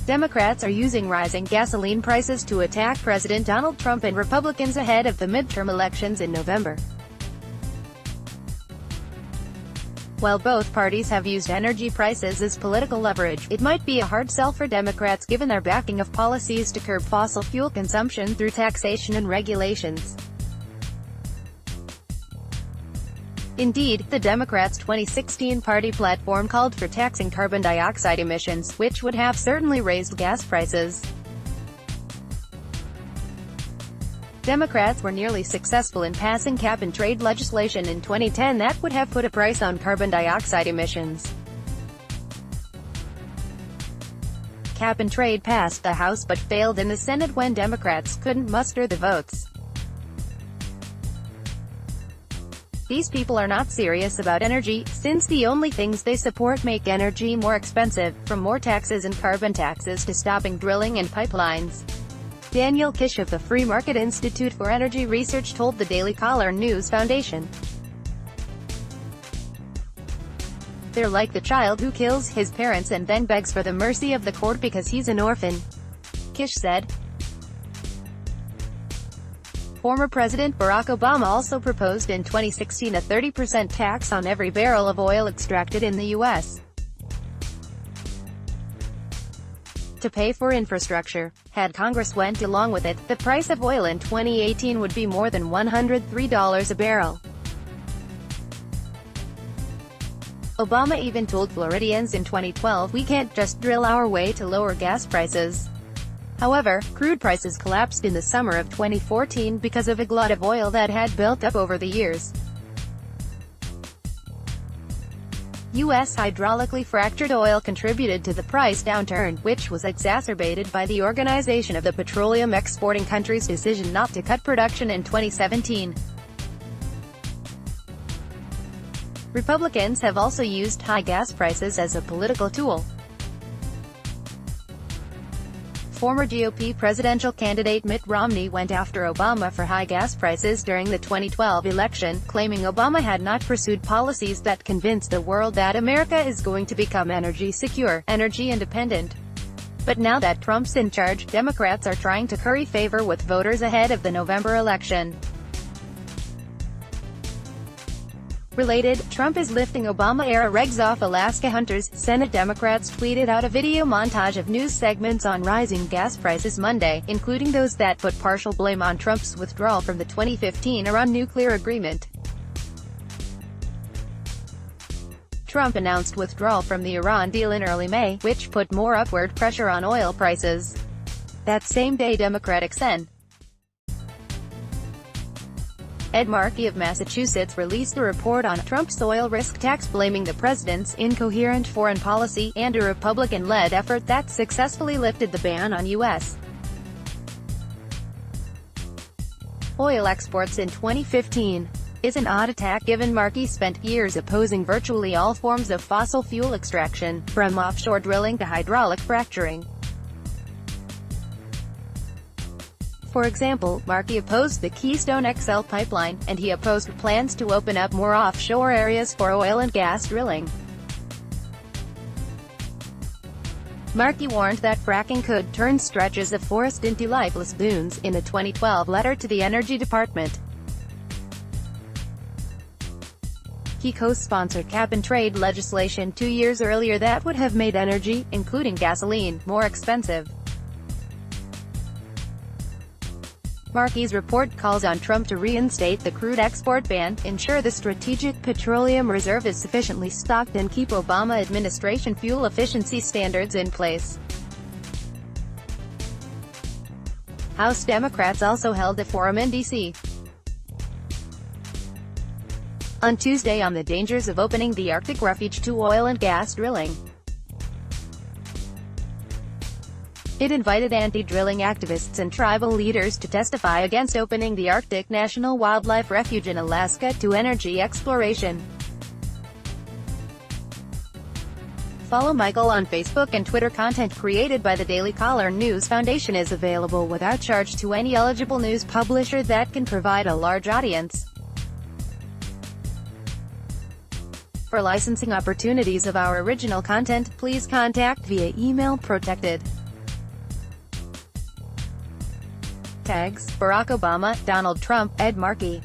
Democrats are using rising gasoline prices to attack President Donald Trump and Republicans ahead of the midterm elections in November. While both parties have used energy prices as political leverage, it might be a hard sell for Democrats given their backing of policies to curb fossil fuel consumption through taxation and regulations. Indeed, the Democrats' 2016 party platform called for taxing carbon dioxide emissions, which would have certainly raised gas prices. Democrats were nearly successful in passing cap-and-trade legislation in 2010 that would have put a price on carbon dioxide emissions. Cap-and-trade passed the House but failed in the Senate when Democrats couldn't muster the votes. These people are not serious about energy, since the only things they support make energy more expensive, from more taxes and carbon taxes to stopping drilling and pipelines. Daniel Kish of the Free Market Institute for Energy Research told the Daily Caller News Foundation. They're like the child who kills his parents and then begs for the mercy of the court because he's an orphan, Kish said. Former President Barack Obama also proposed in 2016 a 30% tax on every barrel of oil extracted in the U.S. to pay for infrastructure. Had Congress went along with it, the price of oil in 2018 would be more than $103 a barrel. Obama even told Floridians in 2012, "We can't just drill our way to lower gas prices." However, crude prices collapsed in the summer of 2014 because of a glut of oil that had built up over the years. U.S. hydraulically fractured oil contributed to the price downturn, which was exacerbated by the Organization of the Petroleum Exporting Countries' decision not to cut production in 2017. Republicans have also used high gas prices as a political tool. Former GOP presidential candidate Mitt Romney went after Obama for high gas prices during the 2012 election, claiming Obama had not pursued policies that convinced the world that America is going to become energy secure, energy independent. But now that Trump's in charge, Democrats are trying to curry favor with voters ahead of the November election. Related, Trump is lifting Obama-era regs off Alaska hunters. Senate Democrats tweeted out a video montage of news segments on rising gas prices Monday, including those that put partial blame on Trump's withdrawal from the 2015 Iran nuclear agreement. Trump announced withdrawal from the Iran deal in early May, which put more upward pressure on oil prices. That same day, Democratic Sen. Ed Markey of Massachusetts released a report on Trump's oil risk tax, blaming the president's incoherent foreign policy, and a Republican-led effort that successfully lifted the ban on U.S. oil exports in 2015. Is an odd attack given Markey spent years opposing virtually all forms of fossil fuel extraction, from offshore drilling to hydraulic fracturing. For example, Markey opposed the Keystone XL pipeline, and he opposed plans to open up more offshore areas for oil and gas drilling. Markey warned that fracking could turn stretches of forest into lifeless dunes, in a 2012 letter to the Energy Department. He co-sponsored cap-and-trade legislation 2 years earlier that would have made energy, including gasoline, more expensive. Markey's report calls on Trump to reinstate the crude export ban, ensure the Strategic Petroleum Reserve is sufficiently stocked, and keep Obama administration fuel efficiency standards in place. House Democrats also held a forum in D.C. on Tuesday on the dangers of opening the Arctic refuge to oil and gas drilling. It invited anti-drilling activists and tribal leaders to testify against opening the Arctic National Wildlife Refuge in Alaska to energy exploration. Follow Michael on Facebook and Twitter. Content created by the Daily Caller News Foundation is available without charge to any eligible news publisher that can provide a large audience. For licensing opportunities of our original content, please contact via email. Protected. Barack Obama, Donald Trump, Ed Markey.